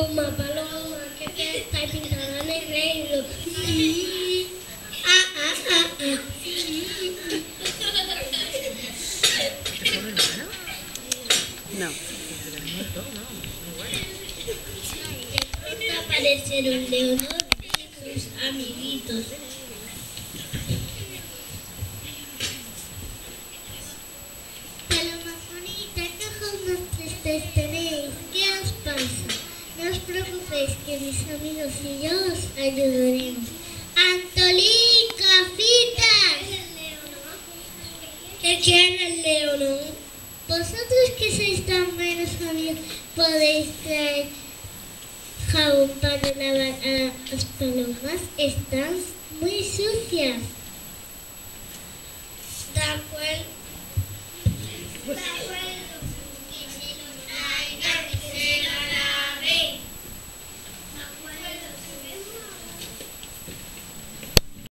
paloma, que te está pintada en el negro. No. Aparecieron Leonor y sus amiguitos. Palomas bonitas, qué ojos más tristes tenéis. ¿Qué os pasa? No os preocupéis, que mis amigos y yo os ayudaremos. ¡Antolín, Cafitas! ¿Qué quiere el Leonor? Vosotros que sois tan buenos amigos, podéis traer jabón para lavar a las palomas. Están muy sucias. De acuerdo.